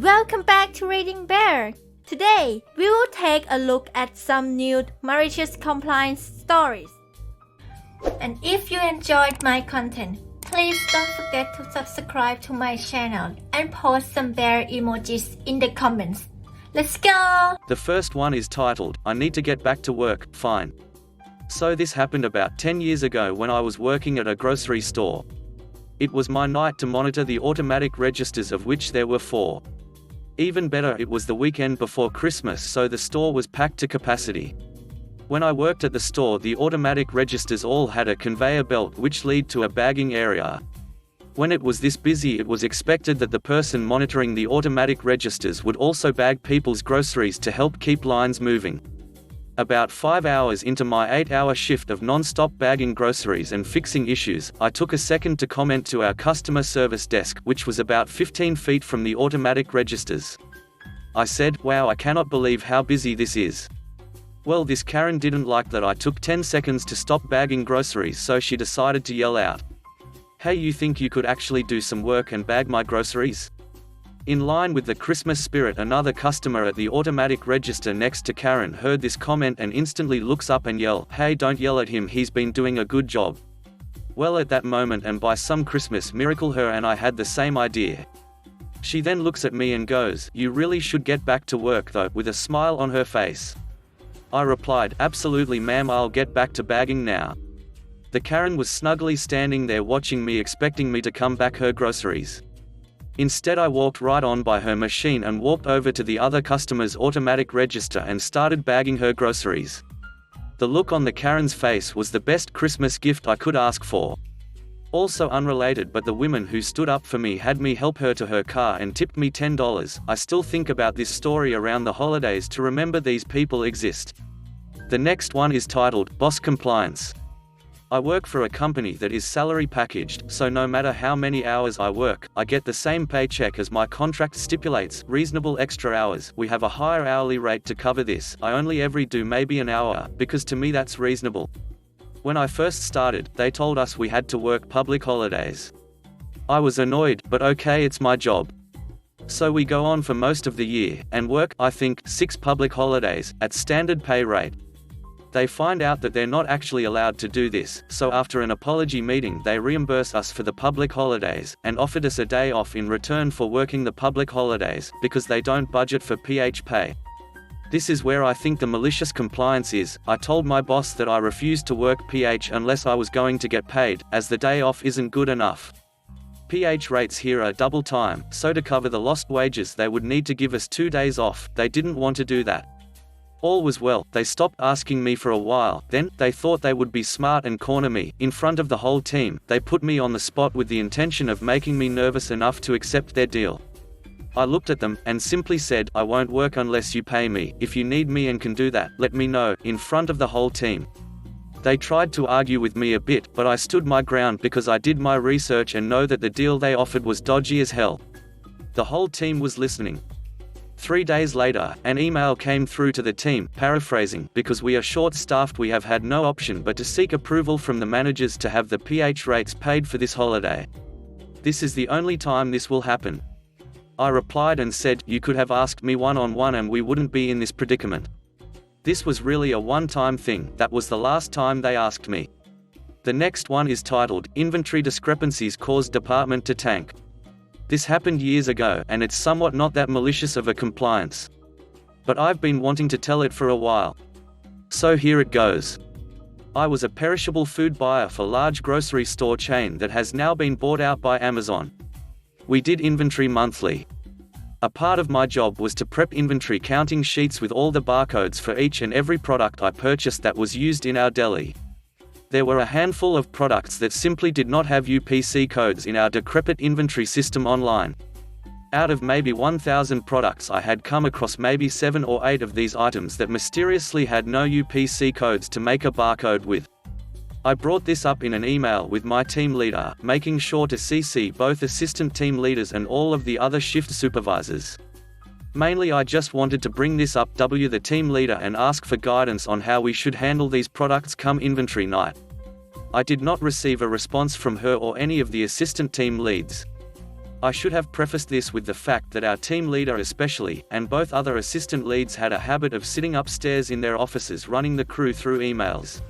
Welcome back to Reading Bear. Today, we will take a look at some new malicious compliance stories. And if you enjoyed my content, please don't forget to subscribe to my channel and post some bear emojis in the comments. Let's go! The first one is titled, I Need to Get Back to Work, Fine. So this happened about 10 years ago when I was working at a grocery store. It was my night to monitor the automatic registers, of which there were 4. Even better, it was the weekend before Christmas, so the store was packed to capacity. When I worked at the store, the automatic registers all had a conveyor belt which led to a bagging area. When it was this busy, it was expected that the person monitoring the automatic registers would also bag people's groceries to help keep lines moving. About 5 hours into my 8-hour shift of non-stop bagging groceries and fixing issues, I took a second to comment to our customer service desk, which was about 15 feet from the automatic registers. I said, "Wow, I cannot believe how busy this is." Well, this Karen didn't like that I took 10 seconds to stop bagging groceries, so she decided to yell out, "Hey, you think you could actually do some work and bag my groceries?" In line with the Christmas spirit, another customer at the automatic register next to Karen heard this comment and instantly looks up and yells, "Hey, don't yell at him, he's been doing a good job." Well, at that moment and by some Christmas miracle, her and I had the same idea. She then looks at me and goes, "You really should get back to work though," with a smile on her face. I replied, "Absolutely ma'am, I'll get back to bagging now." The Karen was snugly standing there watching me, expecting me to come back her groceries. Instead, I walked right on by her machine and walked over to the other customer's automatic register and started bagging her groceries. The look on the Karen's face was the best Christmas gift I could ask for. Also unrelated, but the woman who stood up for me had me help her to her car and tipped me $10. I still think about this story around the holidays to remember these people exist. The next one is titled, Boss Compliance. I work for a company that is salary packaged, so no matter how many hours I work, I get the same paycheck as my contract stipulates, reasonable extra hours. We have a higher hourly rate to cover this. I only ever do maybe an hour, because to me that's reasonable. When I first started, they told us we had to work public holidays. I was annoyed, but okay, it's my job. So we go on for most of the year, and work, I think, 6 public holidays, at standard pay rate. They find out that they're not actually allowed to do this, so after an apology meeting they reimburse us for the public holidays, and offered us a day off in return for working the public holidays, because they don't budget for PH pay. This is where I think the malicious compliance is. I told my boss that I refused to work PH unless I was going to get paid, as the day off isn't good enough. PH rates here are double time, so to cover the lost wages they would need to give us 2 days off. They didn't want to do that. All was well, they stopped asking me for a while, then, they thought they would be smart and corner me. In front of the whole team, they put me on the spot with the intention of making me nervous enough to accept their deal. I looked at them, and simply said, "I won't work unless you pay me. If you need me and can do that, let me know," in front of the whole team. They tried to argue with me a bit, but I stood my ground because I did my research and know that the deal they offered was dodgy as hell. The whole team was listening. 3 days later, an email came through to the team, paraphrasing, "Because we are short-staffed, we have had no option but to seek approval from the managers to have the PH rates paid for this holiday. This is the only time this will happen." I replied and said, "You could have asked me one-on-one and we wouldn't be in this predicament. This was really a one-time thing, that was the last time they asked me." The next one is titled, Inventory Discrepancies Caused Department to Tank. This happened years ago, and it's somewhat not that malicious of a compliance. But I've been wanting to tell it for a while. So here it goes. I was a perishable food buyer for a large grocery store chain that has now been bought out by Amazon. We did inventory monthly. A part of my job was to prep inventory counting sheets with all the barcodes for each and every product I purchased that was used in our deli. There were a handful of products that simply did not have UPC codes in our decrepit inventory system online. Out of maybe 1,000 products, I had come across maybe 7 or 8 of these items that mysteriously had no UPC codes to make a barcode with. I brought this up in an email with my team leader, making sure to CC both assistant team leaders and all of the other shift supervisors. Mainly I just wanted to bring this up to the team leader and ask for guidance on how we should handle these products come inventory night. I did not receive a response from her or any of the assistant team leads. I should have prefaced this with the fact that our team leader especially, and both other assistant leads had a habit of sitting upstairs in their offices running the crew through emails.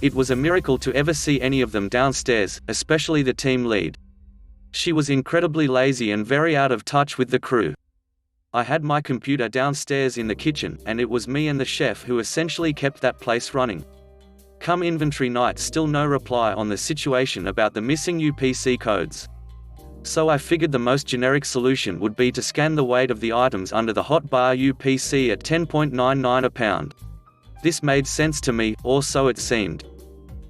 It was a miracle to ever see any of them downstairs, especially the team lead. She was incredibly lazy and very out of touch with the crew. I had my computer downstairs in the kitchen, and it was me and the chef who essentially kept that place running. Come inventory night, still no reply on the situation about the missing UPC codes. So I figured the most generic solution would be to scan the weight of the items under the hot bar UPC at 10.99 a pound. This made sense to me, or so it seemed.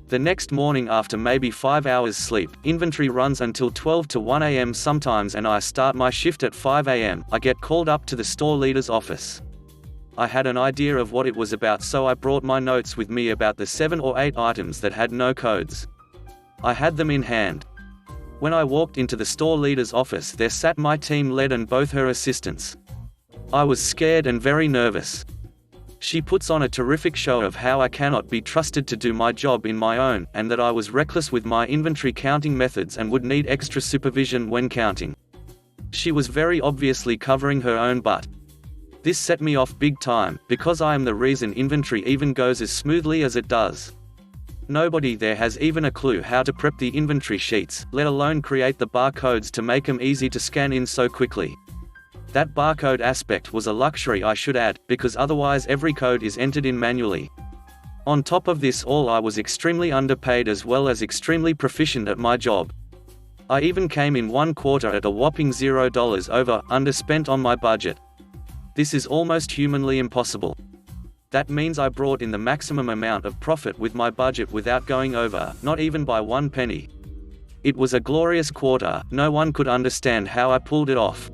The next morning, after maybe 5 hours sleep, inventory runs until 12 to 1 a.m. sometimes, and I start my shift at 5 a.m. I get called up to the store leader's office. I had an idea of what it was about, so I brought my notes with me about the 7 or 8 items that had no codes. I had them in hand. When I walked into the store leader's office, there sat my team lead and both her assistants. I was scared and very nervous. She puts on a terrific show of how I cannot be trusted to do my job in my own, and that I was reckless with my inventory counting methods and would need extra supervision when counting. She was very obviously covering her own butt. This set me off big time, because I am the reason inventory even goes as smoothly as it does. Nobody there has even a clue how to prep the inventory sheets, let alone create the barcodes to make them easy to scan in so quickly. That barcode aspect was a luxury, I should add, because otherwise every code is entered in manually. On top of this all, I was extremely underpaid as well as extremely proficient at my job. I even came in one quarter at a whopping $0 over, underspent on my budget. This is almost humanly impossible. That means I brought in the maximum amount of profit with my budget without going over, not even by 1 penny. It was a glorious quarter, no one could understand how I pulled it off.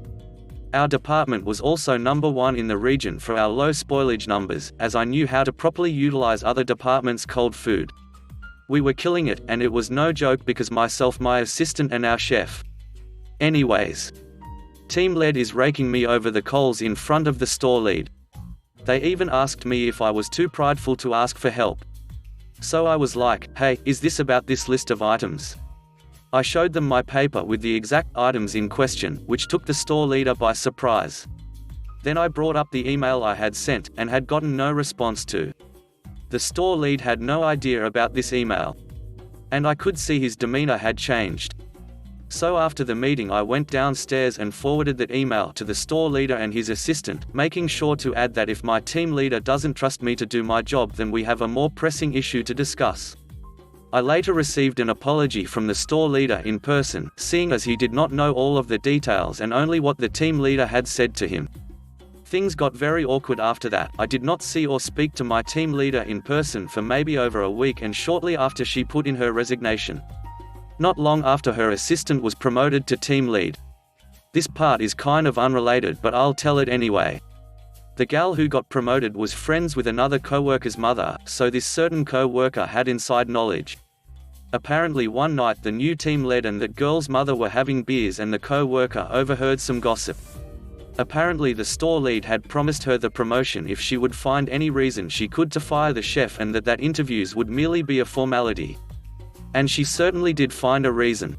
Our department was also number 1 in the region for our low spoilage numbers, as I knew how to properly utilize other departments' cold food. We were killing it, and it was no joke because myself, my assistant and our chef. Anyways. Team lead is raking me over the coals in front of the store lead. They even asked me if I was too prideful to ask for help. So I was like, hey, is this about this list of items? I showed them my paper with the exact items in question, which took the store leader by surprise. Then I brought up the email I had sent, and had gotten no response to. The store lead had no idea about this email. And I could see his demeanor had changed. So after the meeting I went downstairs and forwarded that email to the store leader and his assistant, making sure to add that if my team leader doesn't trust me to do my job, then we have a more pressing issue to discuss. I later received an apology from the store leader in person, seeing as he did not know all of the details and only what the team leader had said to him. Things got very awkward after that. I did not see or speak to my team leader in person for maybe over a week, and shortly after she put in her resignation. Not long after, her assistant was promoted to team lead. This part is kind of unrelated, but I'll tell it anyway. The gal who got promoted was friends with another co-worker's mother, so this certain co-worker had inside knowledge. Apparently one night the new team lead and that girl's mother were having beers and the co-worker overheard some gossip. Apparently the store lead had promised her the promotion if she would find any reason she could to fire the chef, and that interviews would merely be a formality. And she certainly did find a reason.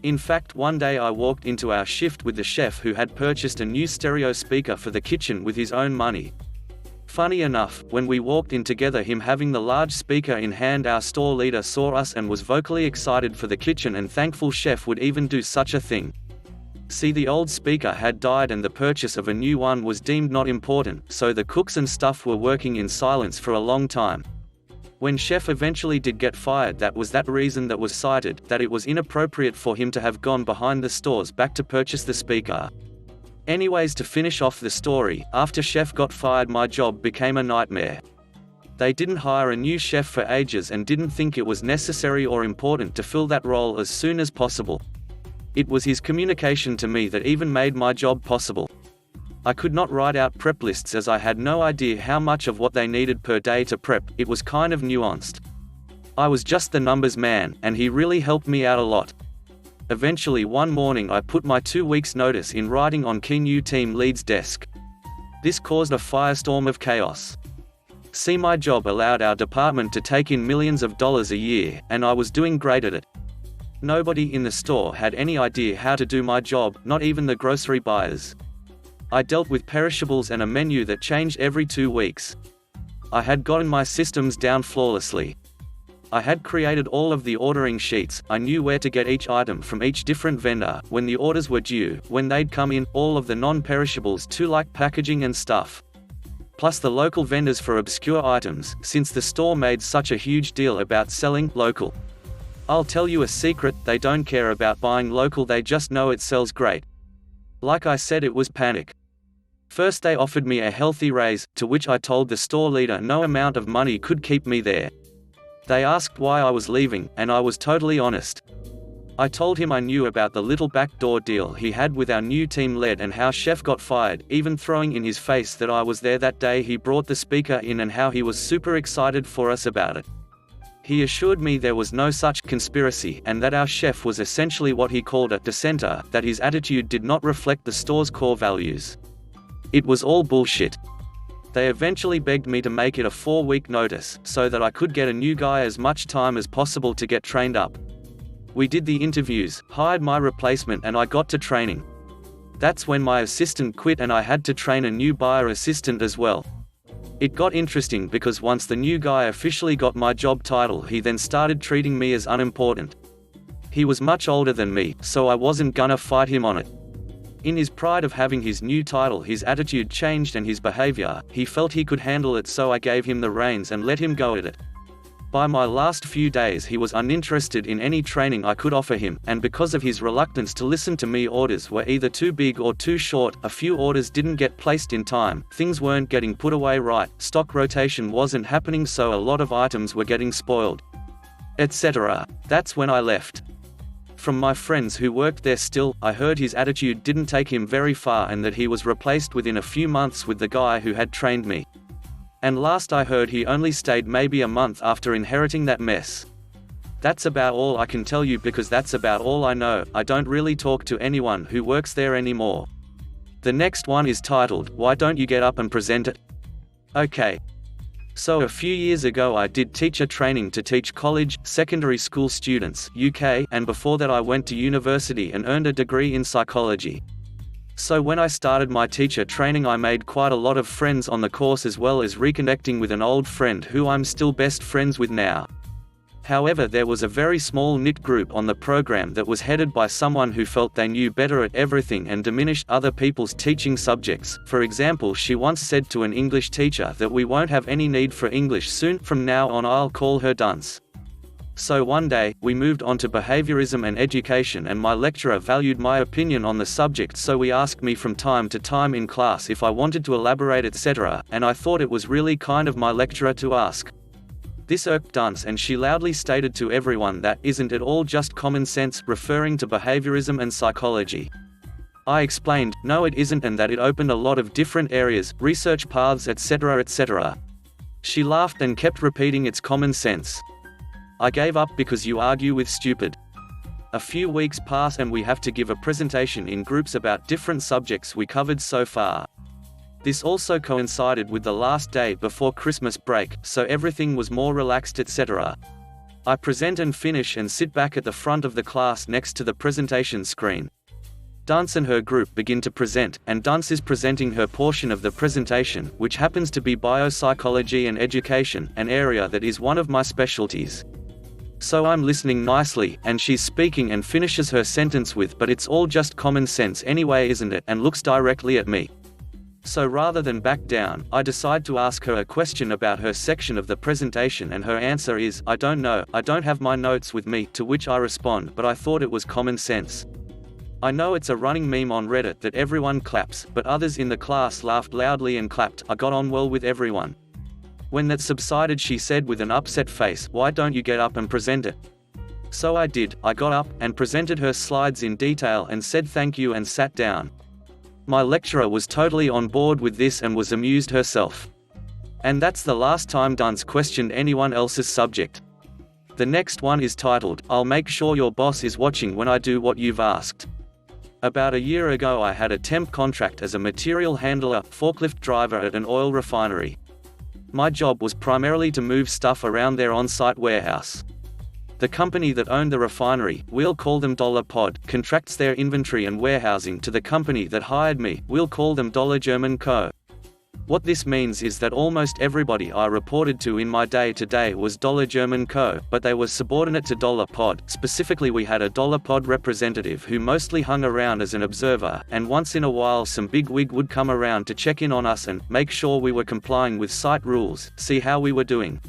In fact, one day I walked into our shift with the chef who had purchased a new stereo speaker for the kitchen with his own money. Funny enough, when we walked in together, him having the large speaker in hand, our store leader saw us and was vocally excited for the kitchen and thankful chef would even do such a thing. See, the old speaker had died and the purchase of a new one was deemed not important, so the cooks and stuff were working in silence for a long time. When chef eventually did get fired, that was that reason that was cited, that it was inappropriate for him to have gone behind the stores back to purchase the speaker. Anyways, to finish off the story, after chef got fired my job became a nightmare. They didn't hire a new chef for ages and didn't think it was necessary or important to fill that role as soon as possible. It was his communication to me that even made my job possible. I could not write out prep lists as I had no idea how much of what they needed per day to prep. It was kind of nuanced. I was just the numbers man, and he really helped me out a lot. Eventually one morning I put my 2 weeks notice in writing on key new team lead's desk. This caused a firestorm of chaos. See, my job allowed our department to take in millions of dollars a year, and I was doing great at it. Nobody in the store had any idea how to do my job, not even the grocery buyers. I dealt with perishables and a menu that changed every 2 weeks. I had gotten my systems down flawlessly. I had created all of the ordering sheets, I knew where to get each item from each different vendor, when the orders were due, when they'd come in, all of the non-perishables too, like packaging and stuff. Plus the local vendors for obscure items, since the store made such a huge deal about selling local. I'll tell you a secret, they don't care about buying local, they just know it sells great. Like I said, it was panic. First they offered me a healthy raise, to which I told the store leader no amount of money could keep me there. They asked why I was leaving, and I was totally honest. I told him I knew about the little backdoor deal he had with our new team lead and how Chef got fired, even throwing in his face that I was there that day he brought the speaker in and how he was super excited for us about it. He assured me there was no such conspiracy and that our chef was essentially what he called a dissenter, that his attitude did not reflect the store's core values. It was all bullshit. They eventually begged me to make it a 4-week notice, so that I could get a new guy as much time as possible to get trained up. We did the interviews, hired my replacement, and I got to training. That's when my assistant quit and I had to train a new buyer assistant as well. It got interesting because once the new guy officially got my job title, he then started treating me as unimportant. He was much older than me, so I wasn't gonna fight him on it. In his pride of having his new title, his attitude changed and his behavior, he felt he could handle it, so I gave him the reins and let him go at it. By my last few days he was uninterested in any training I could offer him, and because of his reluctance to listen to me, orders were either too big or too short, a few orders didn't get placed in time, things weren't getting put away right, stock rotation wasn't happening, so a lot of items were getting spoiled, etc. That's when I left. From my friends who worked there still, I heard his attitude didn't take him very far and that he was replaced within a few months with the guy who had trained me. And last I heard he only stayed maybe a month after inheriting that mess. That's about all I can tell you because that's about all I know. I don't really talk to anyone who works there anymore. The next one is titled, "Why Don't You Get Up and Present It?" Okay. So a few years ago I did teacher training to teach college, secondary school students, UK, and before that I went to university and earned a degree in psychology. So when I started my teacher training I made quite a lot of friends on the course, as well as reconnecting with an old friend who I'm still best friends with now. However, there was a very small knit group on the program that was headed by someone who felt they knew better at everything and diminished other people's teaching subjects. For example, she once said to an English teacher that we won't have any need for English soon, from now on I'll call her dunce. So one day, we moved on to behaviorism and education, and my lecturer valued my opinion on the subject, so he asked me from time to time in class if I wanted to elaborate, etc., and I thought it was really kind of my lecturer to ask. This irked Dunce, and she loudly stated to everyone that, "Isn't it all just common sense," referring to behaviorism and psychology. I explained, no it isn't, and that it opened a lot of different areas, research paths, etc., etc. She laughed and kept repeating, "It's common sense. I gave up because you argue with stupid." A few weeks pass and we have to give a presentation in groups about different subjects we covered so far. This also coincided with the last day before Christmas break, so everything was more relaxed, etc. I present and finish and sit back at the front of the class next to the presentation screen. Dunce and her group begin to present, and Dunce is presenting her portion of the presentation, which happens to be biopsychology and education, an area that is one of my specialties. So I'm listening nicely, and she's speaking and finishes her sentence with, "But it's all just common sense anyway, isn't it?" and looks directly at me. So rather than back down, I decide to ask her a question about her section of the presentation, and her answer is, "I don't know, I don't have my notes with me," to which I respond, "But I thought it was common sense." I know it's a running meme on Reddit that everyone claps, but others in the class laughed loudly and clapped. I got on well with everyone. When that subsided, she said with an upset face, "Why don't you get up and present it?" So I did. I got up, and presented her slides in detail and said thank you and sat down. My lecturer was totally on board with this and was amused herself. And that's the last time Dunce questioned anyone else's subject. The next one is titled, "I'll make sure your boss is watching when I do what you've asked." About a year ago I had a temp contract as a material handler, forklift driver at an oil refinery. My job was primarily to move stuff around their on-site warehouse. The company that owned the refinery, we'll call them $Pod, contracts their inventory and warehousing to the company that hired me, we'll call them $German Co. What this means is that almost everybody I reported to in my day-to-day was German Co., but they were subordinate to Pod. Specifically, we had a Pod representative who mostly hung around as an observer, and once in a while some big wig would come around to check in on us and make sure we were complying with site rules, see how we were doing.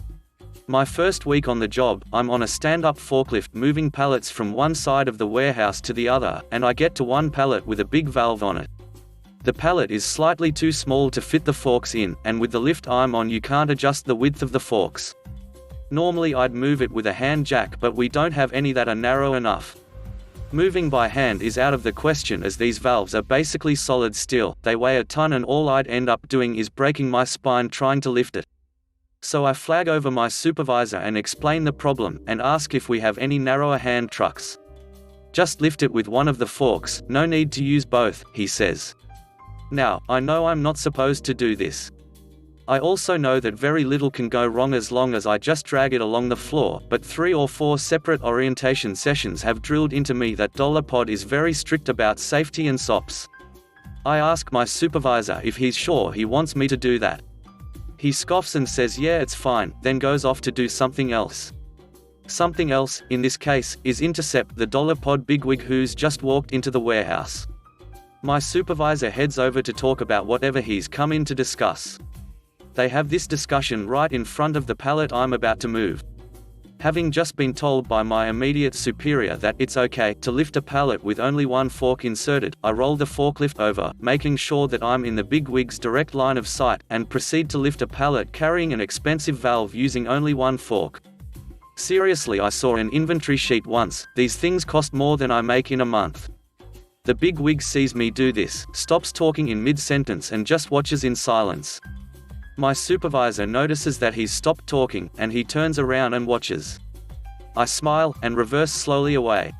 My first week on the job, I'm on a stand-up forklift moving pallets from one side of the warehouse to the other, and I get to one pallet with a big valve on it. The pallet is slightly too small to fit the forks in, and with the lift I'm on you can't adjust the width of the forks. Normally I'd move it with a hand jack, but we don't have any that are narrow enough. Moving by hand is out of the question as these valves are basically solid steel, they weigh a ton and all I'd end up doing is breaking my spine trying to lift it. So I flag over my supervisor and explain the problem, and ask if we have any narrower hand trucks. Just lift it with one of the forks, no need to use both, he says. Now, I know I'm not supposed to do this. I also know that very little can go wrong as long as I just drag it along the floor, but 3 or 4 separate orientation sessions have drilled into me that Pod is very strict about safety and SOPs. I ask my supervisor if he's sure he wants me to do that. He scoffs and says yeah it's fine, then goes off to do something else. Something else, in this case, is intercept the Pod bigwig who's just walked into the warehouse. My supervisor heads over to talk about whatever he's come in to discuss. They have this discussion right in front of the pallet I'm about to move. Having just been told by my immediate superior that it's okay to lift a pallet with only one fork inserted, I roll the forklift over, making sure that I'm in the bigwig's direct line of sight, and proceed to lift a pallet carrying an expensive valve using only one fork. Seriously, I saw an inventory sheet once, these things cost more than I make in a month. The bigwig sees me do this, stops talking in mid-sentence and just watches in silence. My supervisor notices that he's stopped talking, and he turns around and watches. I smile, and reverse slowly away.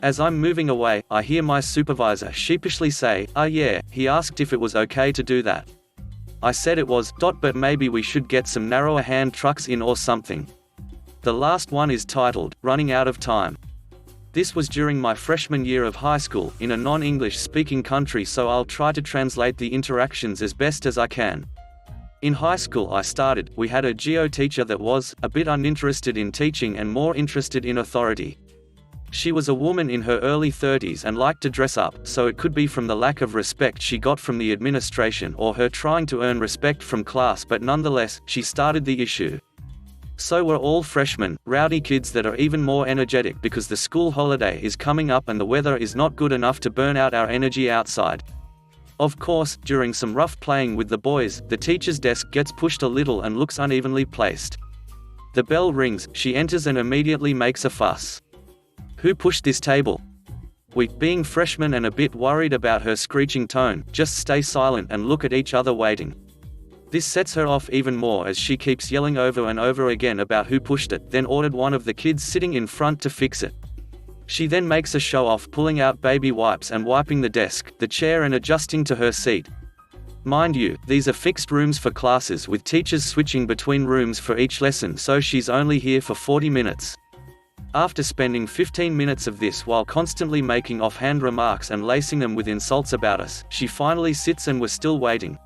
As I'm moving away, I hear my supervisor sheepishly say, yeah, he asked if it was okay to do that. I said it was, but maybe we should get some narrower hand trucks in or something. The last one is titled, Running Out of Time. This was during my freshman year of high school, in a non-English speaking country, so I'll try to translate the interactions as best as I can. In high school we had a geo teacher that was a bit uninterested in teaching and more interested in authority. She was a woman in her early 30s and liked to dress up, so it could be from the lack of respect she got from the administration or her trying to earn respect from class, but nonetheless, she started the issue. So we're all freshmen, rowdy kids that are even more energetic because the school holiday is coming up and the weather is not good enough to burn out our energy outside. Of course, during some rough playing with the boys, the teacher's desk gets pushed a little and looks unevenly placed. The bell rings, she enters and immediately makes a fuss. Who pushed this table? We, being freshmen and a bit worried about her screeching tone, just stay silent and look at each other waiting. This sets her off even more as she keeps yelling over and over again about who pushed it, then ordered one of the kids sitting in front to fix it. She then makes a show off pulling out baby wipes and wiping the desk, the chair and adjusting to her seat. Mind you, these are fixed rooms for classes with teachers switching between rooms for each lesson, so she's only here for 40 minutes. After spending 15 minutes of this while constantly making offhand remarks and lacing them with insults about us, she finally sits and we're still waiting.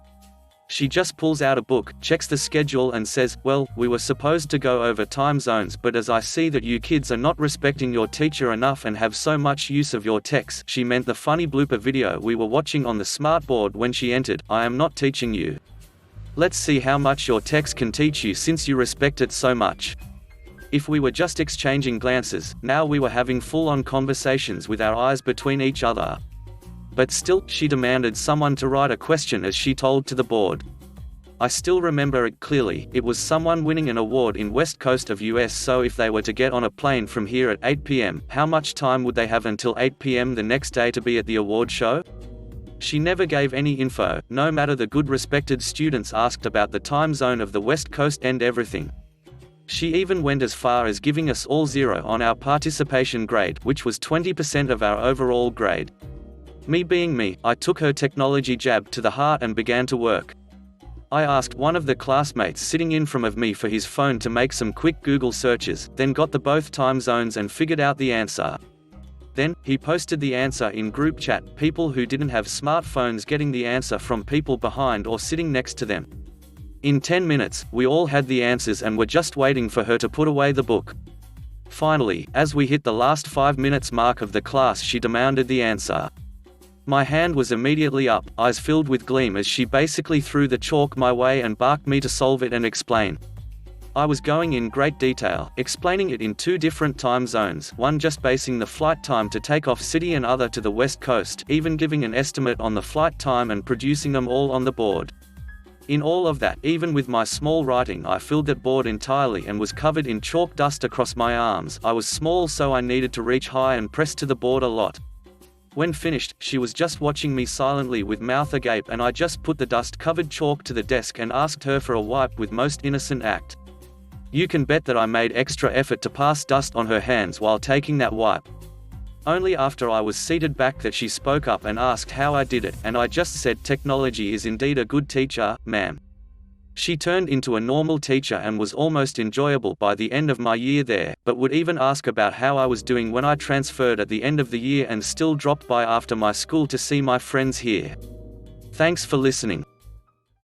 She just pulls out a book, checks the schedule and says, well, we were supposed to go over time zones, but as I see that you kids are not respecting your teacher enough and have so much use of your techs, she meant the funny blooper video we were watching on the smartboard when she entered, I am not teaching you. Let's see how much your techs can teach you since you respect it so much. If we were just exchanging glances, now we were having full-on conversations with our eyes between each other. But still, she demanded someone to write a question as she told to the board. I still remember it clearly, it was someone winning an award in West Coast of US, so if they were to get on a plane from here at 8 p.m., how much time would they have until 8 p.m. the next day to be at the award show? She never gave any info, no matter the good respected students asked about the time zone of the West Coast and everything. She even went as far as giving us all 0 on our participation grade, which was 20% of our overall grade. Me being me, I took her technology jab to the heart and began to work. I asked one of the classmates sitting in front of me for his phone to make some quick Google searches, then got the both time zones and figured out the answer. Then, he posted the answer in group chat, people who didn't have smartphones getting the answer from people behind or sitting next to them. In 10 minutes, we all had the answers and were just waiting for her to put away the book. Finally, as we hit the last 5 minutes mark of the class, she demanded the answer. My hand was immediately up, eyes filled with gleam as she basically threw the chalk my way and barked me to solve it and explain. I was going in great detail, explaining it in 2 different time zones, one just basing the flight time to take off city and other to the west coast, even giving an estimate on the flight time and producing them all on the board. In all of that, even with my small writing, I filled that board entirely and was covered in chalk dust across my arms. I was small, so I needed to reach high and press to the board a lot. When finished, she was just watching me silently with mouth agape, and I just put the dust-covered chalk to the desk and asked her for a wipe with most innocent act. You can bet that I made extra effort to pass dust on her hands while taking that wipe. Only after I was seated back that she spoke up and asked how I did it, and I just said technology is indeed a good teacher, ma'am. She turned into a normal teacher and was almost enjoyable by the end of my year there, but would even ask about how I was doing when I transferred at the end of the year and still dropped by after my school to see my friends here. Thanks for listening.